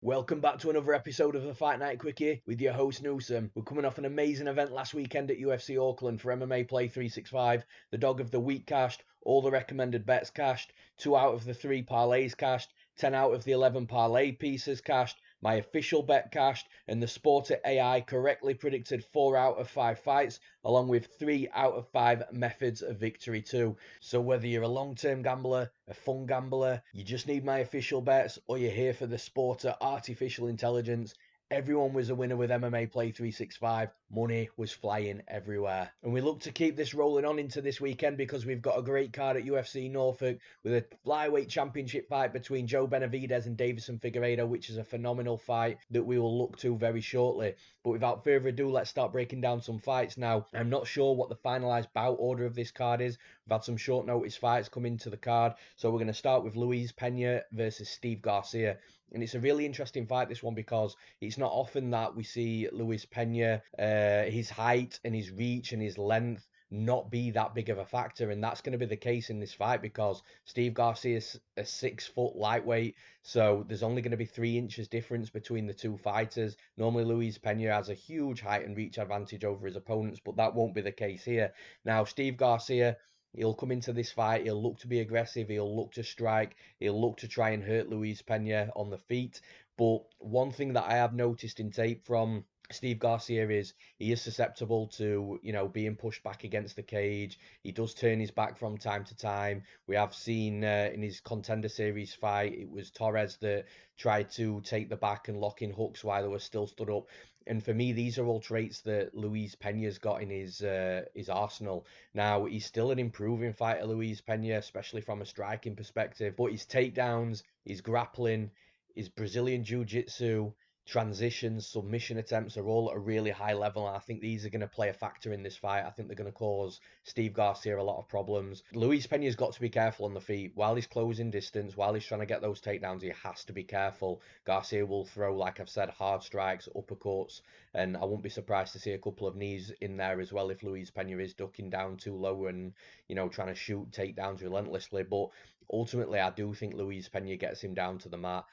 Welcome back to another episode of the Fight Night Quickie with your host Newsome. We're coming off an amazing event last weekend at UFC Auckland for MMAPlay365. The dog of the week cashed, all the recommended bets cashed, 2 out of the 3 parlays cashed, 10 out of the 11 parlay pieces cashed, my official bet cashed, and the Sporter AI correctly predicted 4 out of 5 fights, along with 3 out of 5 methods of victory too. So whether you're a long-term gambler, a fun gambler, you just need my official bets, or you're here for the Sporter artificial intelligence, everyone was a winner with MMA Play 365. Money was flying everywhere. And we look to keep this rolling on into this weekend because we've got a great card at UFC Norfolk with a flyweight championship fight between Benavidez and Deiveson Figueiredo, which is a phenomenal fight that we will look to very shortly. But without further ado, let's start breaking down some fights now. I'm not sure what the finalised bout order of this card is. We've had some short notice fights come into the card. So we're going to start with Pena versus Steve Garcia. And it's a really interesting fight, this one, because it's not often that we see Pena, his height and his reach and his length not be that big of a factor, and that's going to be the case in this fight because Steve Garcia is a 6 foot lightweight, so there's only going to be 3 inches difference between the two fighters. Normally Pena has a huge height and reach advantage over his opponents, but that won't be the case here. Now Steve Garcia, he'll come into this fight, he'll look to be aggressive, he'll look to strike, he'll look to try and hurt Pena on the feet. But one thing that I have noticed in tape from Steve Garcia is he is susceptible to, being pushed back against the cage. He does turn his back from time to time. We have seen in his Contender Series fight, it was Torres that tried to take the back and lock in hooks while they were still stood up. And for me, these are all traits that Pena's got in his arsenal. Now, he's still an improving fighter, Pena, especially from a striking perspective. But his takedowns, his grappling, his Brazilian Jiu-Jitsu, transitions, submission attempts are all at a really high level, and I think these are going to play a factor in this fight. I think they're going to cause Steve Garcia a lot of problems. Pena's got to be careful on the feet. While he's closing distance, while he's trying to get those takedowns, he has to be careful. Garcia will throw, like I've said, hard strikes, uppercuts, and I won't be surprised to see a couple of knees in there as well if Pena is ducking down too low and, trying to shoot takedowns relentlessly. But ultimately, I do think Pena gets him down to the mat.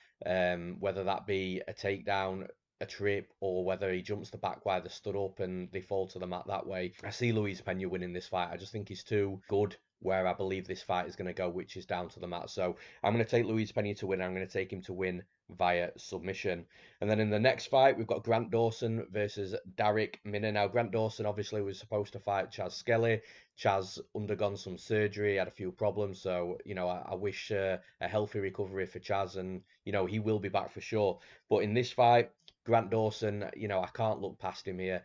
Whether that be a takedown, a trip, or whether he jumps the back while they stood up and they fall to the mat that way. I see Pena winning this fight. I just think he's too good where I believe this fight is going to go, which is down to the mat. So I'm going to take Pena to win. I'm going to take him to win via submission. And then in the next fight, we've got Grant Dawson versus Darrick Minner. Now, Grant Dawson obviously was supposed to fight Chaz Skelly. Chaz undergone some surgery, had a few problems. So, I wish a healthy recovery for Chaz, and, he will be back for sure. But in this fight, Grant Dawson, I can't look past him here.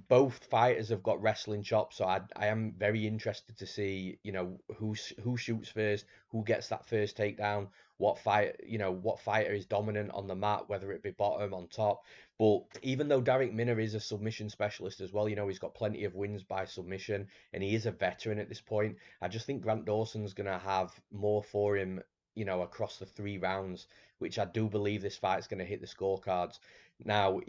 Both fighters have got wrestling chops, so I am very interested to see, who shoots first, who gets that first takedown, what fighter is dominant on the mat, whether it be bottom, on top. But even though Darrick Minner is a submission specialist as well, he's got plenty of wins by submission, and he is a veteran at this point. I just think Grant Dawson's gonna have more for him, across the 3 rounds, which I do believe this fight's going to hit the scorecards. Now,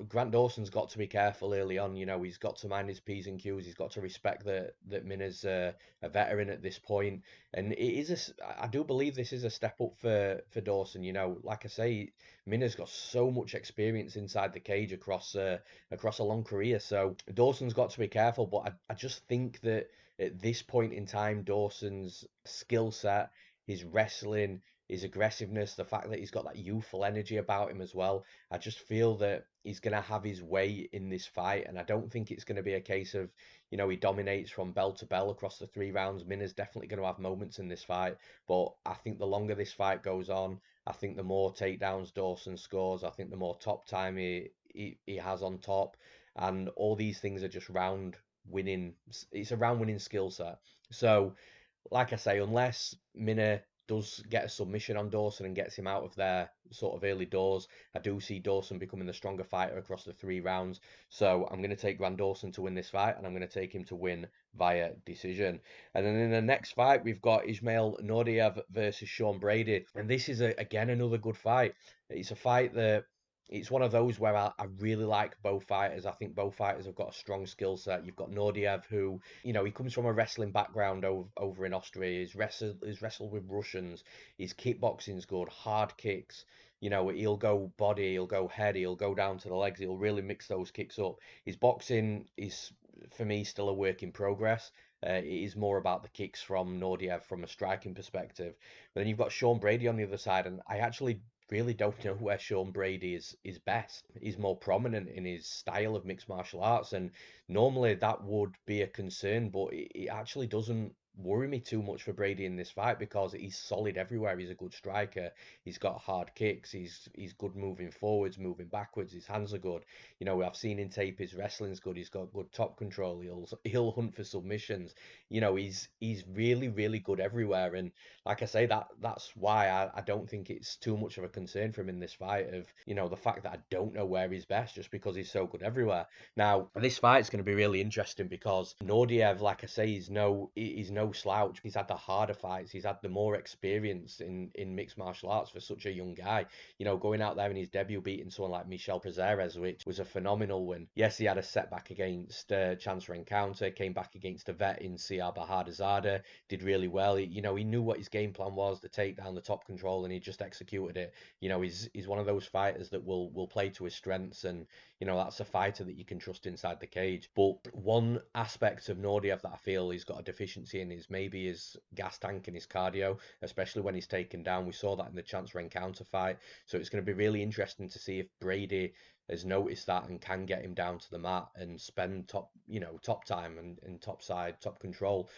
Grant Dawson's got to be careful early on. He's got to mind his P's and Q's. He's got to respect that Minner's a veteran at this point. And I do believe this is a step up for Dawson. Like I say, Minner's got so much experience inside the cage across a long career. So Dawson's got to be careful. But I just think that at this point in time, Dawson's skill set, his wrestling, his aggressiveness, the fact that he's got that youthful energy about him as well. I just feel that he's going to have his way in this fight, and I don't think it's going to be a case of, he dominates from bell to bell across the 3 rounds. Minner's definitely going to have moments in this fight, but I think the longer this fight goes on, I think the more takedowns Dawson scores, I think the more top time he has on top, and all these things are just round winning. It's a round winning skill set. So, like I say, unless Minner does get a submission on Dawson and gets him out of their sort of early doors, I do see Dawson becoming the stronger fighter across the 3 rounds. So I'm going to take Grant Dawson to win this fight, and I'm going to take him to win via decision. And then in the next fight, we've got Ismail Naurdiev versus Sean Brady. And this is, again, another good fight. It's a fight that it's one of those where I really like both fighters. I think both fighters have got a strong skill set. You've got Naurdiev, who, he comes from a wrestling background over in Austria. He's wrestled with Russians. His kickboxing's good, hard kicks. He'll go body, he'll go head, he'll go down to the legs. He'll really mix those kicks up. His boxing is, for me, still a work in progress. It is more about the kicks from Naurdiev from a striking perspective. But then you've got Sean Brady on the other side, and I actually really don't know where Sean Brady is best. He's more prominent in his style of mixed martial arts, and normally that would be a concern, but it actually doesn't worry me too much for Brady in this fight because he's solid everywhere. He's a good striker. He's got hard kicks. He's good moving forwards, moving backwards. His hands are good. I've seen in tape his wrestling's good. He's got good top control. He'll hunt for submissions. He's really really good everywhere, and like I say, that's why I don't think it's too much of a concern for him in this fight of, the fact that I don't know where he's best just because he's so good everywhere. Now, this fight's going to be really interesting because Naurdiev, like I say, he's no slouch. He's had the harder fights. He's had the more experience in mixed martial arts for such a young guy. Going out there in his debut beating someone like Michel Prazeres, which was a phenomenal win. Yes, he had a setback against Chancellor Encounter, came back against a vet in CR Bahadazada, did really well. He knew what his game plan was, the takedown, the top control, and he just executed it. He's one of those fighters that will play to his strengths, and that's a fighter that you can trust inside the cage. But one aspect of Naurdiev that I feel he's got a deficiency in is maybe his gas tank and his cardio, especially when he's taken down. We saw that in the Chancellor Encounter fight, so it's going to be really interesting to see if Brady has noticed that and can get him down to the mat and spend top time and top side, top control.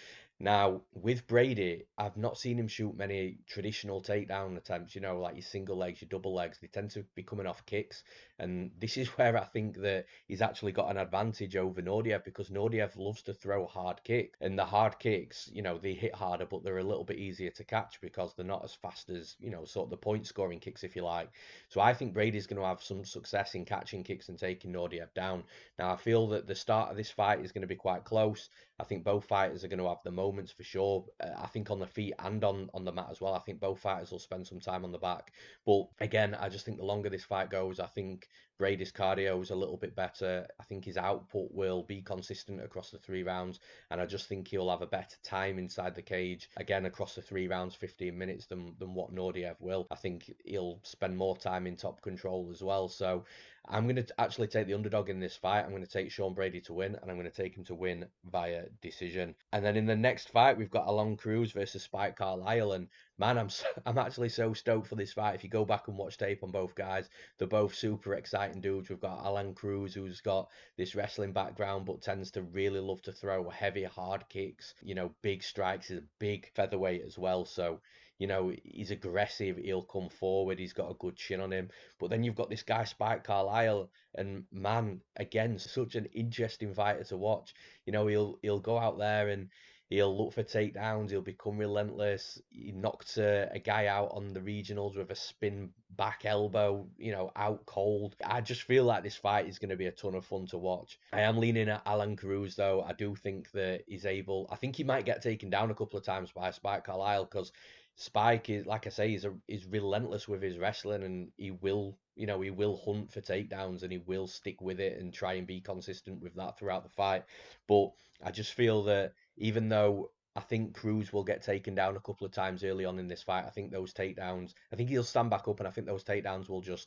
Now, with Brady, I've not seen him shoot many traditional takedown attempts, like your single legs, your double legs. They tend to be coming off kicks. And this is where I think that he's actually got an advantage over Naurdiev because Naurdiev loves to throw hard kicks. And the hard kicks, they hit harder, but they're a little bit easier to catch because they're not as fast as, sort of the point scoring kicks, if you like. So I think Brady's going to have some success in catching kicks and taking Naurdiev down. Now, I feel that the start of this fight is going to be quite close. I think both fighters are going to have the moments for sure. I think on the feet and on the mat as well. I think both fighters will spend some time on the back. But again, I just think the longer this fight goes, I think Brady's cardio is a little bit better. I think his output will be consistent across the 3 rounds. And I just think he'll have a better time inside the cage, again, across the 3 rounds, 15 minutes than what Naurdiev will. I think he'll spend more time in top control as well. So I'm going to actually take the underdog in this fight. I'm going to take Sean Brady to win, and I'm going to take him to win via decision. And then in the next fight, we've got Alan Cruz versus Spike Carlisle. And man, I'm actually so stoked for this fight. If you go back and watch tape on both guys, they're both super exciting dudes. We've got Alan Cruz, who's got this wrestling background, but tends to really love to throw heavy, hard kicks, big strikes. He's a big featherweight as well. So, he's aggressive. He'll come forward. He's got a good chin on him. But then you've got this guy, Spike Carlisle, and man, again, such an interesting fighter to watch. He'll go out there and he'll look for takedowns. He'll become relentless. He knocked a guy out on the regionals with a spin back elbow, out cold. I just feel like this fight is going to be a ton of fun to watch. I am leaning at Alan Cruz, though. I do think that he's able. I think he might get taken down a couple of times by Spike Carlisle because Spike is, like I say, is relentless with his wrestling, and he will hunt for takedowns, and he will stick with it and try and be consistent with that throughout the fight. But I just feel that even though I think Cruz will get taken down a couple of times early on in this fight, I think those takedowns, I think he'll stand back up, and I think those takedowns will just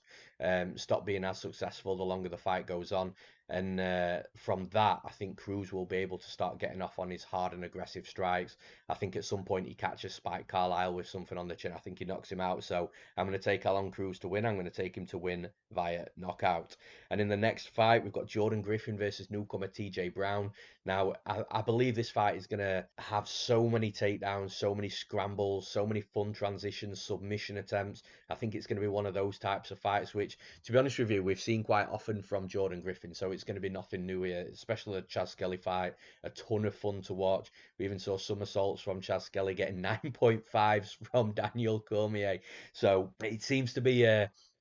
stop being as successful the longer the fight goes on. And from that, I think Cruz will be able to start getting off on his hard and aggressive strikes. I think at some point he catches Spike Carlisle with something on the chin. I think he knocks him out. So I'm going to take Alan Cruz to win. I'm going to take him to win via knockout. And in the next fight, we've got Jordan Griffin versus newcomer TJ Brown. Now, I believe this fight is going to have so many takedowns, so many scrambles, so many fun transitions, submission attempts. I think it's going to be one of those types of fights, which, to be honest with you, we've seen quite often from Jordan Griffin. So it's going to be nothing new here, especially the Chaz Skelly fight. A ton of fun to watch. We even saw somersaults from Chaz Skelly getting 9.5s from Daniel Cormier. So it seems to be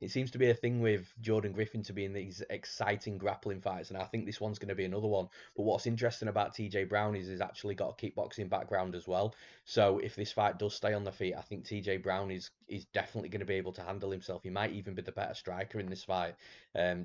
it seems to be a thing with Jordan Griffin to be in these exciting grappling fights, and I think this one's going to be another one. But what's interesting about TJ Brown is he's actually got a kickboxing background as well. So if this fight does stay on the feet, I think TJ Brown is definitely going to be able to handle himself. He might even be the better striker in this fight.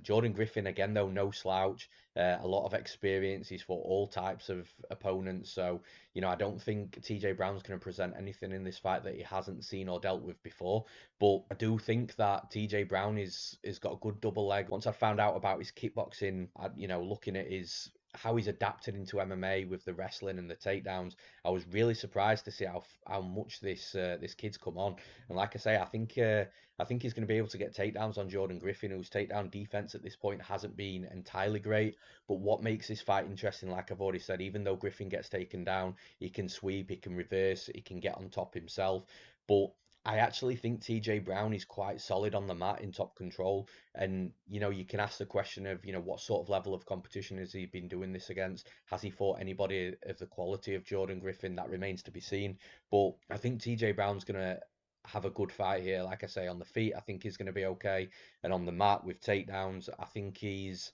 Jordan Griffin, again, though, no slouch, a lot of experience. He's fought all types of opponents. So, I don't think TJ Brown's going to present anything in this fight that he hasn't seen or dealt with before. But I do think that TJ Brown is got a good double leg. Once I found out about his kickboxing, looking at his how he's adapted into MMA with the wrestling and the takedowns, I was really surprised to see how much this kid's come on. And like I say, I think he's going to be able to get takedowns on Jordan Griffin, whose takedown defense at this point hasn't been entirely great. But what makes this fight interesting, like I've already said, even though Griffin gets taken down, he can sweep, he can reverse, he can get on top himself. But I actually think TJ Brown is quite solid on the mat in top control. And, you can ask the question of, what sort of level of competition has he been doing this against? Has he fought anybody of the quality of Jordan Griffin? That remains to be seen. But I think TJ Brown's going to have a good fight here. Like I say, on the feet, I think he's going to be okay. And on the mat with takedowns, I think he's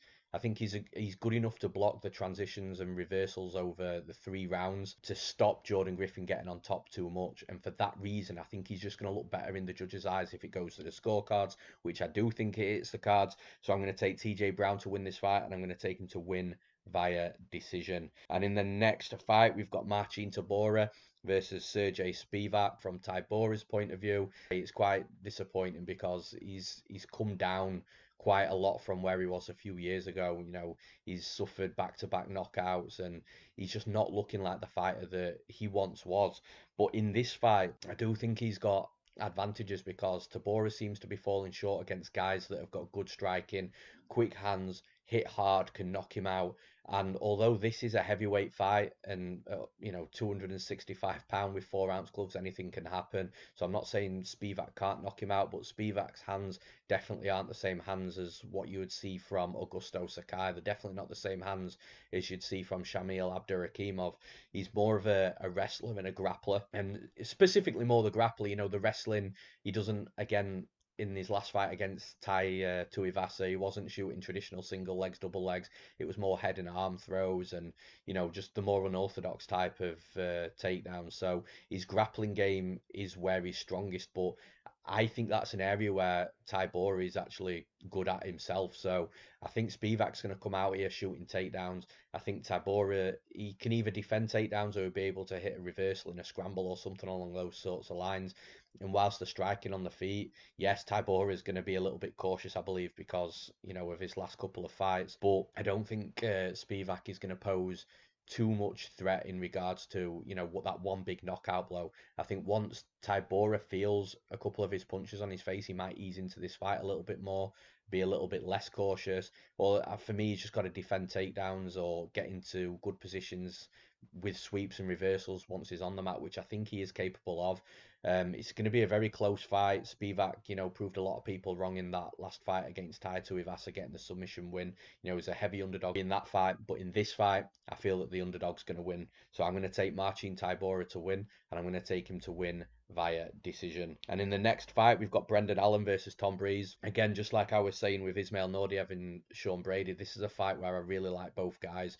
good enough to block the transitions and reversals over the 3 rounds to stop Jordan Griffin getting on top too much. And for that reason, I think he's just going to look better in the judges' eyes if it goes to the scorecards, which I do think it hits the cards. So I'm going to take TJ Brown to win this fight, and I'm going to take him to win via decision. And in the next fight, we've got Marcin Tybura versus Sergey Spivak. From Tybura's point of view, it's quite disappointing because he's come down quite a lot from where he was a few years ago. He's suffered back-to-back knockouts, and he's just not looking like the fighter that he once was. But in this fight, I do think he's got advantages because Tybura seems to be falling short against guys that have got good striking, quick hands, hit hard, can knock him out. And although this is a heavyweight fight and 265 pound with 4 ounce gloves, anything can happen. So I'm not saying Spivak can't knock him out, but Spivak's hands definitely aren't the same hands as what you would see from Augusto Sakai. They're definitely not the same hands as you'd see from Shamil Abdurakhimov. He's more of a wrestler and a grappler, and specifically more the grappler. The wrestling, he doesn't, again, in his last fight against Tuivasa, he wasn't shooting traditional single legs, double legs. It was more head and arm throws and, just the more unorthodox type of takedown. So his grappling game is where he's strongest, but I think that's an area where Tybura is actually good at himself. So I think Spivak's going to come out here shooting takedowns. I think Tybura, he can either defend takedowns or be able to hit a reversal in a scramble or something along those sorts of lines. And whilst the striking on the feet, yes, Tybura is going to be a little bit cautious, I believe, because, of his last couple of fights. But I don't think Spivak is going to pose too much threat in regards to, what that one big knockout blow. I think once Tybura feels a couple of his punches on his face, he might ease into this fight a little bit more, be a little bit less cautious. Well, for me, he's just got to defend takedowns or get into good positions with sweeps and reversals once he's on the mat, which I think he is capable of. It's going to be a very close fight. Spivak, proved a lot of people wrong in that last fight against Tai Tuivasa, getting the submission win. He's a heavy underdog in that fight, but in this fight, I feel that the underdog's going to win. So I'm going to take Marcin Tybura to win, and I'm going to take him to win via decision. And in the next fight, we've got Brendan Allen versus Tom Breese. Again, just like I was saying with Ismail Naurdiev and Sean Brady, this is a fight where I really like both guys.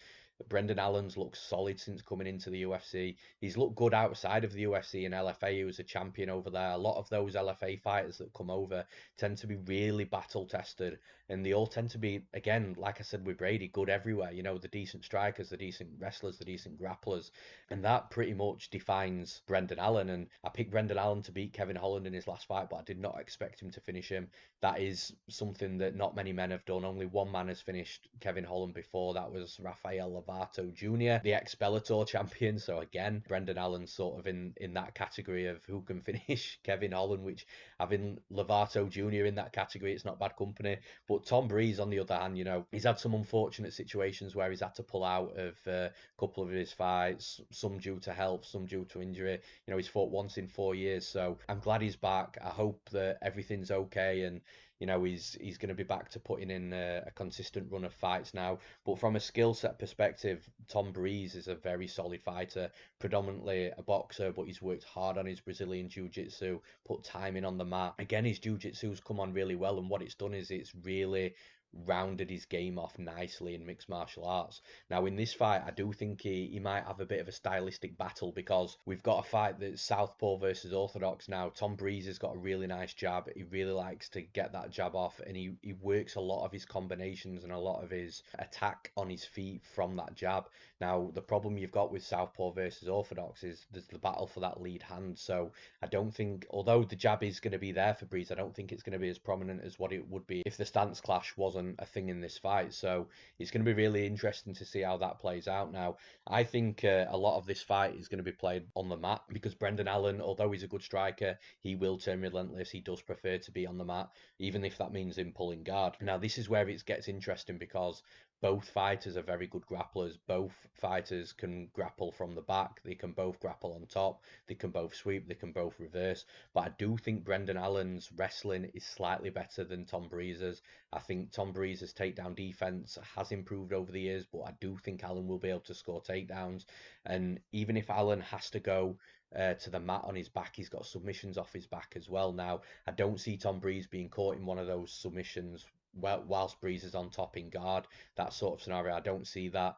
Brendan Allen's looked solid since coming into the UFC. He's looked good outside of the UFC and LFA. He was a champion over there. A lot of those LFA fighters that come over tend to be really battle tested, and they all tend to be, again, like I said with Brady, good everywhere. The decent strikers, the decent wrestlers, the decent grapplers, and that pretty much defines Brendan Allen. And I picked Brendan Allen to beat Kevin Holland in his last fight, but I did not expect him to finish him. That is something that not many men have done. Only one man has finished Kevin Holland before. That was Rafael Lovato Jr., the ex-Bellator champion. So again, Brendan Allen's sort of in that category of who can finish Kevin Holland, which having Lovato Jr. in that category, it's not bad company. But Tom Breese, on the other hand, he's had some unfortunate situations where he's had to pull out of a couple of his fights, some due to health, some due to injury. He's fought once in 4 years. So I'm glad he's back. I hope that everything's okay, and he's going to be back to putting in a consistent run of fights now. But from a skill set perspective, Tom Breese is a very solid fighter, predominantly a boxer, but he's worked hard on his Brazilian jiu-jitsu, put time in on the mat. Again, his jiu-jitsu's come on really well, and what it's done is it's really rounded his game off nicely in mixed martial arts. Now, in this fight, I do think he might have a bit of a stylistic battle, because we've got a fight that's southpaw versus orthodox now. Tom Breeze has got a really nice jab. He really likes to get that jab off, and he works a lot of his combinations and a lot of his attack on his feet from that jab. Now, the problem you've got with southpaw versus orthodox is there's the battle for that lead hand. So I don't think, although the jab is going to be there for Breeze, I don't think it's going to be as prominent as what it would be if the stance clash wasn't a thing in this fight. So it's going to be really interesting to see how that plays out. Now, I think a lot of this fight is going to be played on the mat, because Brendan Allen, although he's a good striker, he will turn relentless. He does prefer to be on the mat, even if that means him pulling guard. Now, this is where it gets interesting, because both fighters are very good grapplers. Both fighters can grapple from the back. They can both grapple on top. They can both sweep. They can both reverse. But I do think Brendan Allen's wrestling is slightly better than Tom Breeze's. I think Tom Breeze's takedown defense has improved over the years, but I do think Allen will be able to score takedowns. And even if Allen has to go to the mat on his back, he's got submissions off his back as well. Now, I don't see Tom Breeze being caught in one of those submissions whilst Breeze is on top in guard. That sort of scenario, I don't see that.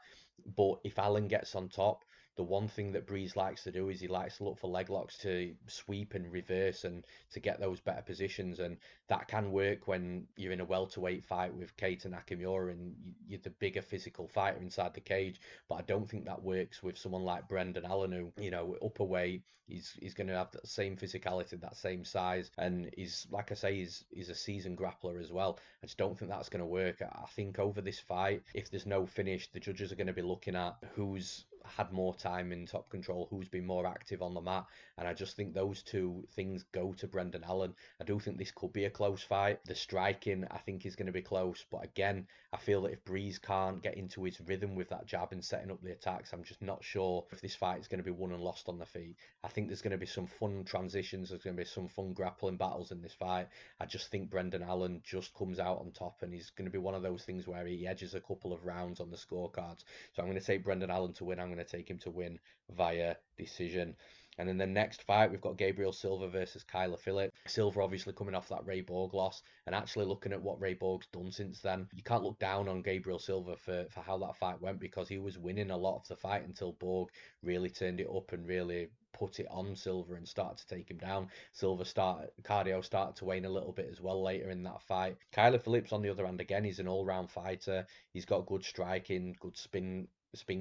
But if Allen gets on top, the one thing that Breeze likes to do is he likes to look for leg locks to sweep and reverse and to get those better positions. And that can work when you're in a welterweight fight with Keita Nakamura and you're the bigger physical fighter inside the cage. But I don't think that works with someone like Brendan Allen, who, upper weight, he's going to have that same physicality, that same size. And he's, like I say, he's a seasoned grappler as well. I just don't think that's going to work. I think over this fight, if there's no finish, the judges are going to be looking at who's had more time in top control, who's been more active on the mat, and I just think those two things go to Brendan Allen. I do think this could be a close fight. The striking, I think, is going to be close, but again, I feel that if Breeze can't get into his rhythm with that jab and setting up the attacks, I'm just not sure if this fight is going to be won and lost on the feet. I think there's going to be some fun transitions, there's going to be some fun grappling battles in this fight. I just think Brendan Allen just comes out on top, and he's going to be one of those things where he edges a couple of rounds on the scorecards. So I'm going to take Brendan Allen to win. I'm going to take him to win via decision. And in the next fight, we've got Gabriel Silva versus Kyler Phillips. Silva obviously coming off that Ray Borg loss, and actually looking at what Ray Borg's done since then, you can't look down on Gabriel Silva for how that fight went, because he was winning a lot of the fight until Borg really turned it up and really put it on Silva and started to take him down. Cardio started to wane a little bit as well later in that fight. Kyler Phillips, on the other hand, again, he's an all-round fighter. He's got good striking, good spin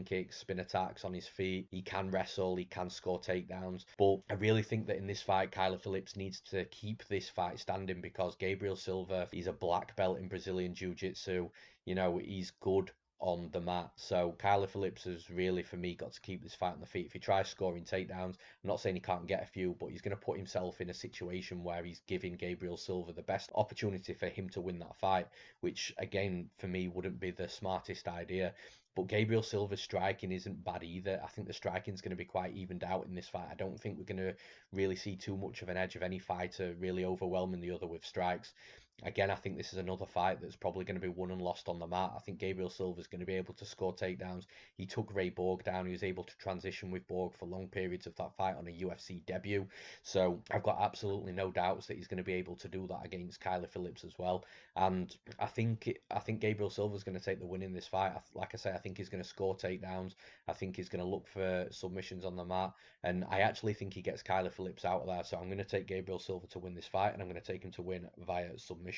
kicks, spin attacks on his feet. He can wrestle, he can score takedowns. But I really think that in this fight, Kyler Phillips needs to keep this fight standing, because Gabriel Silva, he's a black belt in Brazilian Jiu-Jitsu. He's good on the mat. So Kyler Phillips has really, for me, got to keep this fight on the feet. If he tries scoring takedowns, I'm not saying he can't get a few, but he's going to put himself in a situation where he's giving Gabriel Silva the best opportunity for him to win that fight, which, again, for me, wouldn't be the smartest idea. But Gabriel Silva's striking isn't bad either. I think the striking is going to be quite evened out in this fight. I don't think we're going to really see too much of an edge of any fighter really overwhelming the other with strikes. Again, I think this is another fight that's probably going to be won and lost on the mat. I think Gabriel Silva is going to be able to score takedowns. He took Ray Borg down. He was able to transition with Borg for long periods of that fight on a UFC debut. So I've got absolutely no doubts that he's going to be able to do that against Kyler Phillips as well. And I think Gabriel Silva is going to take the win in this fight. Like I say, I think he's going to score takedowns. I think he's going to look for submissions on the mat. And I actually think he gets Kyler Phillips out of there. So I'm going to take Gabriel Silva to win this fight, and I'm going to take him to win via submission.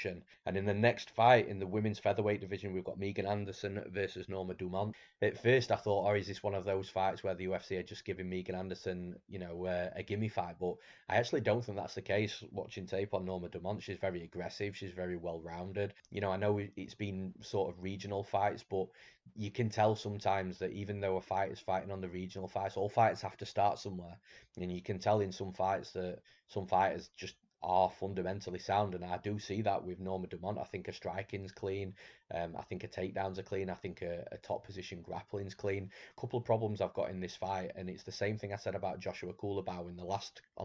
And in the next fight, in the women's featherweight division, we've got Megan Anderson versus Norma Dumont. At first, I thought, is this one of those fights where the UFC are just giving Megan Anderson, a gimme fight? But I actually don't think that's the case. Watching tape on Norma Dumont, she's very aggressive. She's very well-rounded. I know it's been sort of regional fights, but you can tell sometimes that even though a fighter's fighting on the regional fights, all fights have to start somewhere. And you can tell in some fights that some fighters just are fundamentally sound, and I do see that with Norma Dumont. I think her striking's clean. I think her takedowns are clean. I think a top position grappling's clean. A couple of problems I've got in this fight, and it's the same thing I said about Joshua Culibao on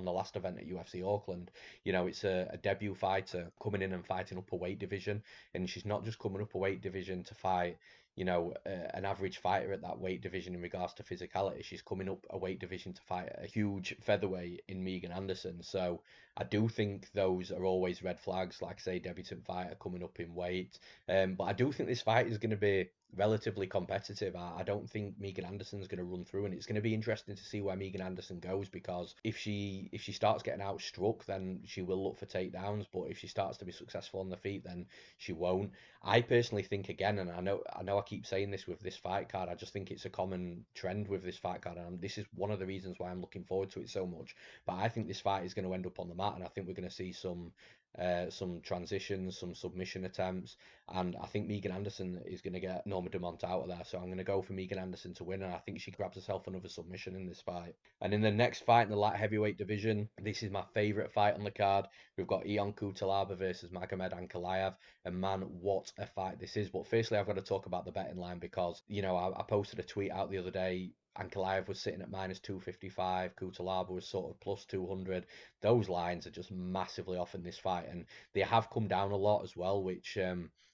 the last event at UFC Auckland. You know, it's a debut fighter coming in and fighting up a weight division, and she's not just coming up a weight division to fight, you know, an average fighter at that weight division in regards to physicality. She's coming up a weight division to fight a huge featherweight in Megan Anderson. So I do think those are always red flags. Like I say, debutant fighter coming up in weight. But I do think this fight is going to be relatively competitive. I don't think Megan Anderson's going to run through, and it's going to be interesting to see where Megan Anderson goes, because if she starts getting outstruck, then she will look for takedowns. But if she starts to be successful on the feet, then she won't. I personally think, again, and I know I keep saying this with this fight card, I just think it's a common trend with this fight card, and this is one of the reasons why I'm looking forward to it so much. But I think this fight is going to end up on the mat, and I think we're going to see some transitions, some submission attempts, and I think Megan Anderson is going to get Norma Dumont out of there. So I'm going to go for Megan Anderson to win, and I think she grabs herself another submission in this fight. And in the next fight in the light heavyweight division, this is my favourite fight on the card. We've got Ion Cutelaba versus Magomed Ankalaev, and man, what a fight this is. But firstly, I've got to talk about the betting line, because, you know, I posted a tweet out the other day. Ankalaev was sitting at minus 255, Cutelaba was sort of plus 200. Those lines are just massively off in this fight, and they have come down a lot as well, which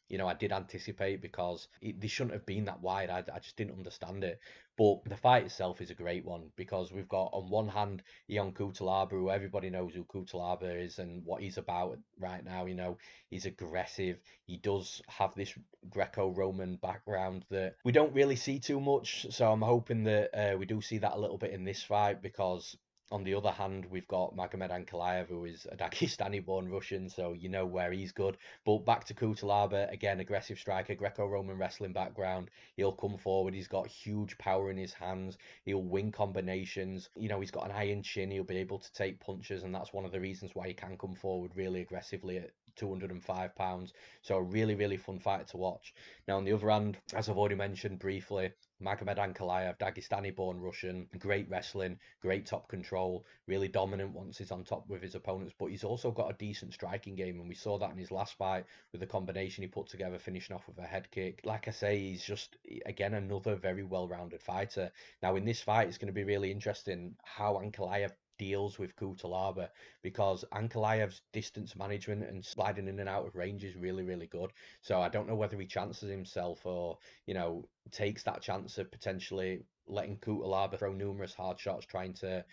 you know, I did anticipate, because they shouldn't have been that wide. I just didn't understand it. But the fight itself is a great one, because we've got on one hand Ion Cutelaba, who everybody knows who Cutelaba is and what he's about right now. You know, he's aggressive. He does have this Greco-Roman background that we don't really see too much. So I'm hoping that we do see that a little bit in this fight, because on the other hand, we've got Magomed Ankalaev, who is a Dagestani-born Russian, so you know where he's good. But back to Cutelaba, again, aggressive striker, Greco-Roman wrestling background. He'll come forward. He's got huge power in his hands. He'll win combinations. You know, he's got an iron chin. He'll be able to take punches, and that's one of the reasons why he can come forward really aggressively at 205 pounds. So a really, really fun fight to watch. Now, on the other hand, as I've already mentioned briefly, Magomed Ankalaev, Dagestani-born Russian, great wrestling, great top control, really dominant once he's on top with his opponents, but he's also got a decent striking game, and we saw that in his last fight with the combination he put together, finishing off with a head kick. Like I say, he's just, again, another very well-rounded fighter. Now, in this fight, it's going to be really interesting how Ankalaev deals with Cutelaba, because Ankalaev's distance management and sliding in and out of range is really, really good. So I don't know whether he chances himself, or, you know, takes that chance of potentially letting Cutelaba throw numerous hard shots, trying to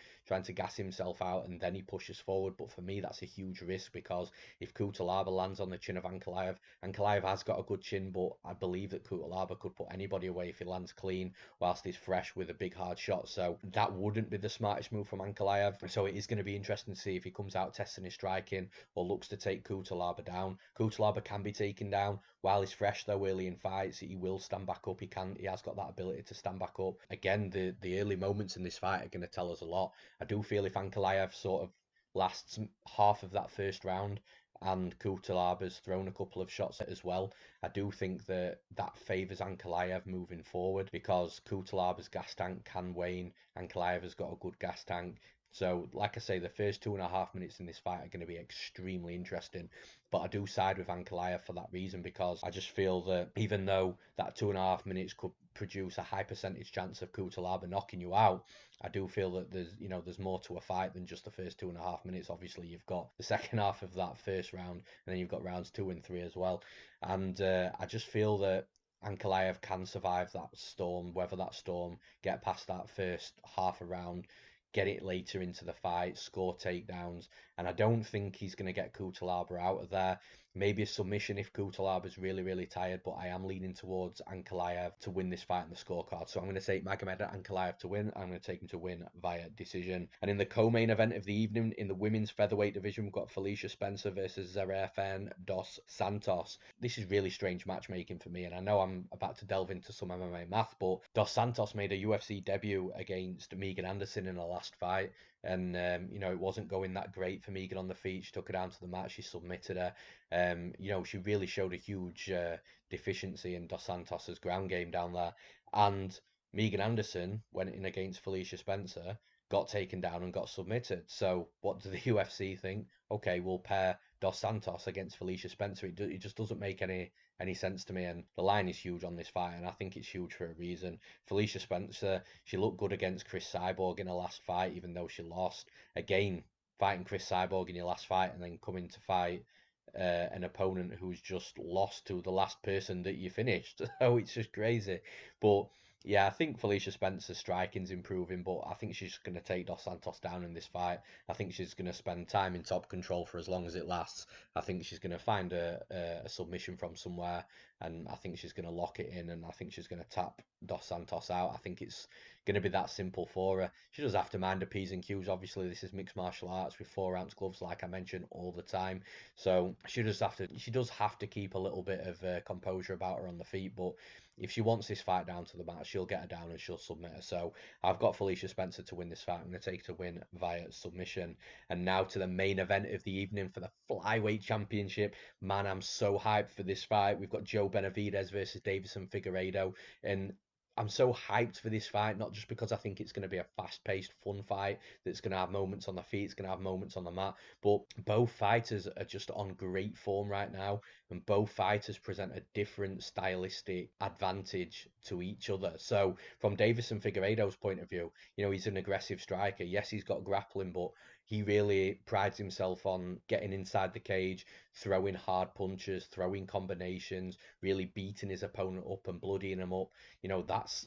gas himself out, and then he pushes forward. But for me, that's a huge risk, because if Cutelaba lands on the chin of Ankalaev, Ankalaev has got a good chin, but I believe that Cutelaba could put anybody away if he lands clean whilst he's fresh with a big hard shot. So that wouldn't be the smartest move from Ankalaev. So it is going to be interesting to see if he comes out testing his striking or looks to take Cutelaba down. Cutelaba can be taken down while he's fresh, though, early in fights. He will stand back up. He has got that ability to stand back up. Again, the early moments in this fight are going to tell us a lot. I do feel if Ankalaev sort of lasts half of that first round and Cutelaba's thrown a couple of shots as well, I do think that favours Ankalaev moving forward, because Cutelaba's gas tank can wane. Ankalaev has got a good gas tank. So, like I say, the first 2.5 minutes in this fight are going to be extremely interesting. But I do side with Ankalaev for that reason, because I just feel that even though that 2.5 minutes could produce a high percentage chance of Cutelaba knocking you out, I do feel that there's more to a fight than just the first 2.5 minutes. Obviously, you've got the second half of that first round, and then you've got rounds 2 and 3 as well. And I just feel that Ankalaev can survive that storm, weather that storm, get past that first half a round, get it later into the fight, score takedowns, and I don't think he's going to get Cutelaba out of there. Maybe a submission if Cutelaba's really, really tired, but I am leaning towards Ankalaev to win this fight in the scorecard. So I'm going to take Magomed Ankalaev to win. I'm going to take him to win via decision. And in the co-main event of the evening, in the women's featherweight division, we've got Felicia Spencer versus Zarah Fairn dos Santos. This is really strange matchmaking for me, and I know I'm about to delve into some MMA math, but Dos Santos made a UFC debut against Megan Anderson in the last fight, and you know, it wasn't going that great for Megan on the feet. She took her down to the mat, she submitted her. You know, she really showed a huge deficiency in Dos Santos's ground game down there. And Megan Anderson went in against Felicia Spencer, got taken down and got submitted. So what do the UFC think? Okay, we'll pair Dos Santos against Felicia Spencer. It just doesn't make any sense to me. And the line is huge on this fight, and I think it's huge for a reason. Felicia Spencer, she looked good against Chris Cyborg in her last fight, even though she lost. Again, fighting Chris Cyborg in your last fight and then coming to fight an opponent who's just lost to the last person that you finished. So it's just crazy. But yeah, I think Felicia Spencer's striking's improving, but I think she's going to take Dos Santos down in this fight. I think she's going to spend time in top control for as long as it lasts. I think she's going to find a submission from somewhere, and I think she's going to lock it in, and I think she's going to tap Dos Santos out. I think it's going to be that simple for her. She does have to mind her P's and Q's. Obviously, this is mixed martial arts with 4-ounce gloves, like I mentioned, all the time. So she does have to keep a little bit of composure about her on the feet. But if she wants this fight down to the mat, she'll get her down and she'll submit her. So I've got Felicia Spencer to win this fight. I'm going to take her to win via submission. And now to the main event of the evening for the flyweight championship. Man, I'm so hyped for this fight. We've got Joe Benavidez versus Deiveson Figueiredo, and I'm so hyped for this fight, not just because I think it's going to be a fast-paced, fun fight that's going to have moments on the feet, it's going to have moments on the mat, but both fighters are just on great form right now, and both fighters present a different stylistic advantage to each other. So from Deiveson Figueiredo's point of view, he's an aggressive striker. Yes, he's got grappling, but he really prides himself on getting inside the cage, throwing hard punches, throwing combinations, really beating his opponent up and bloodying him up.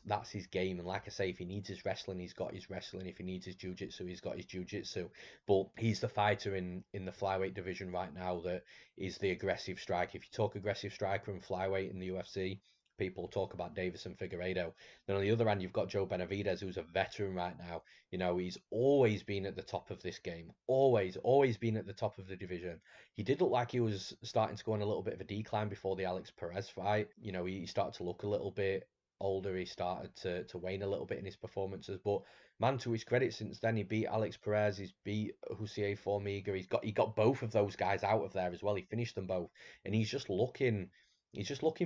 That's his game. And like I say, if he needs his wrestling, he's got his wrestling. If he needs his jiu-jitsu, he's got his jiu-jitsu. But he's the fighter in the flyweight division right now that is the aggressive striker. If you talk aggressive striker and flyweight in the UFC, people talk about Deiveson Figueiredo. Then on the other hand, you've got Joe Benavidez, who's a veteran right now. He's always been at the top of this game. Always been at the top of the division. He did look like he was starting to go on a little bit of a decline before the Alex Perez fight. He started to look a little bit older. He started to wane a little bit in his performances. But man, to his credit, since then he beat Alex Perez, he's beat Hussein Formiga. He got both of those guys out of there as well. He finished them both, and he's just looking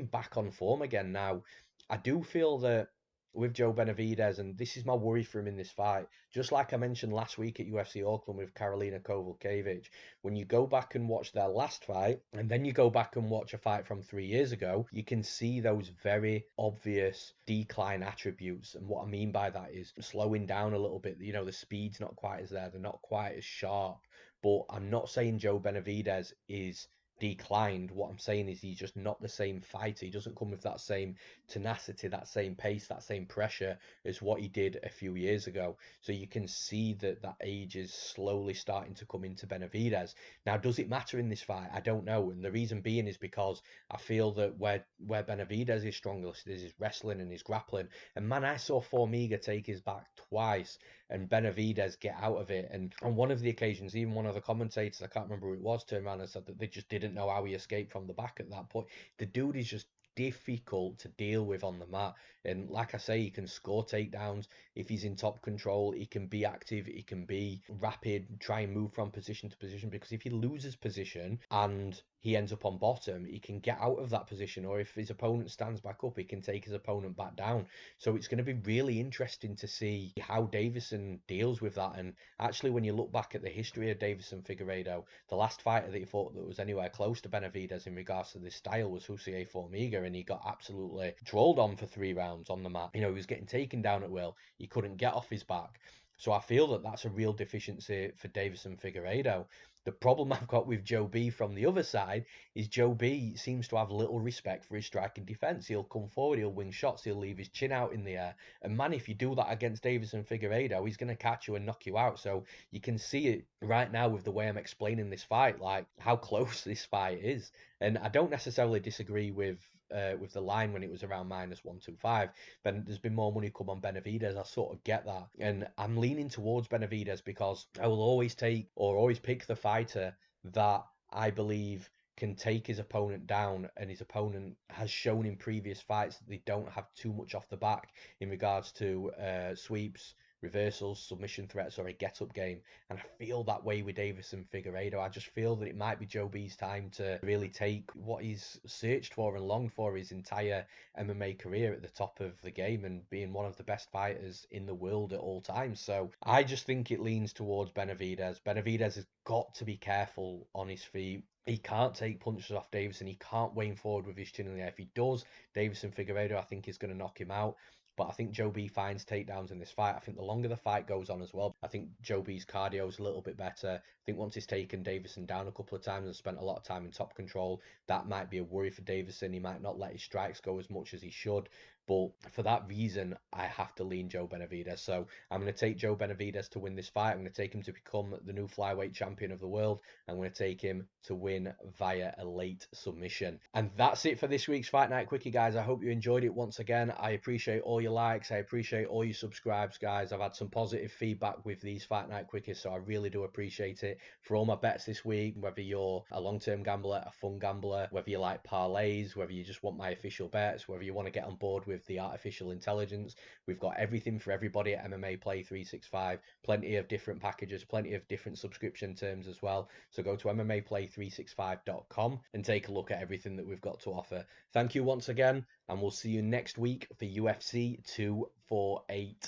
back on form again now. I do feel that with Joe Benavidez, and this is my worry for him in this fight, just like I mentioned last week at UFC Auckland with Karolina Kowalkiewicz, when you go back and watch their last fight, and then you go back and watch a fight from 3 years ago, you can see those very obvious decline attributes. And what I mean by that is slowing down a little bit. The speed's not quite as there, they're not quite as sharp. But I'm not saying Joe Benavidez is declined. What I'm saying is he's just not the same fighter. He doesn't come with that same tenacity, that same pace, that same pressure as what he did a few years ago. So you can see that age is slowly starting to come into Benavidez. Now, does it matter in this fight? I don't know. And the reason being is because I feel that where Benavidez is strongest is his wrestling and his grappling. And man, I saw Formiga take his back twice and Benavidez get out of it. And on one of the occasions, even one of the commentators, I can't remember who it was, turned around and said that they just didn't know how he escaped from the back at that point. The dude is just difficult to deal with on the mat. And like I say, he can score takedowns. If he's in top control, he can be active, he can be rapid, try and move from position to position, because if he loses position and he ends up on bottom, he can get out of that position, or if his opponent stands back up, he can take his opponent back down. So it's going to be really interesting to see how Deiveson deals with that. And actually, when you look back at the history of Deiveson Figueiredo, the last fighter that he fought that was anywhere close to Benavidez in regards to this style was Hussein Formiga, and he got absolutely trolled on for 3 rounds on the mat. He was getting taken down at will. He couldn't get off his back. So I feel that that's a real deficiency for Deiveson Figueiredo. The problem I've got with Joe B from the other side is Joe B seems to have little respect for his striking defense. He'll come forward, he'll wing shots, he'll leave his chin out in the air. And man, if you do that against Deiveson Figueiredo, he's going to catch you and knock you out. So you can see it right now with the way I'm explaining this fight, like how close this fight is. And I don't necessarily disagree with the line when it was around -125. But there's been more money come on Benavidez. I sort of get that. And I'm leaning towards Benavidez because I will always pick the fighter that I believe can take his opponent down, and his opponent has shown in previous fights that they don't have too much off the back in regards to sweeps, reversals, submission threats, or a get-up game. And I feel that way with Deiveson Figueiredo. I just feel that it might be Joe B's time to really take what he's searched for and longed for his entire MMA career at the top of the game and being one of the best fighters in the world at all times. So I just think it leans towards Benavidez. Benavidez has got to be careful on his feet. He can't take punches off Deiveson. He can't wane forward with his chin in the air. If he does, Deiveson Figueiredo, I think, is going to knock him out. But I think Joe B finds takedowns in this fight. I think the longer the fight goes on as well, I think Joe B's cardio is a little bit better. I think once he's taken Deiveson down a couple of times and spent a lot of time in top control, that might be a worry for Deiveson. He might not let his strikes go as much as he should. But for that reason, I have to lean Joe Benavidez. So I'm going to take Joe Benavidez to win this fight. I'm going to take him to become the new flyweight champion of the world. I'm going to take him to win via a late submission. And that's it for this week's Fight Night Quickie, guys. I hope you enjoyed it once again. I appreciate all your likes. I appreciate all your subscribes, guys. I've had some positive feedback with these Fight Night Quickies, so I really do appreciate it. For all my bets this week, whether you're a long-term gambler, a fun gambler, whether you like parlays, whether you just want my official bets, whether you want to get on board with the artificial intelligence, we've got everything for everybody at MMAPlay365. Plenty of different packages, plenty of different subscription terms as well. So go to MMAPlay365.com and take a look at everything that we've got to offer. Thank you once again, and we'll see you next week for UFC 248.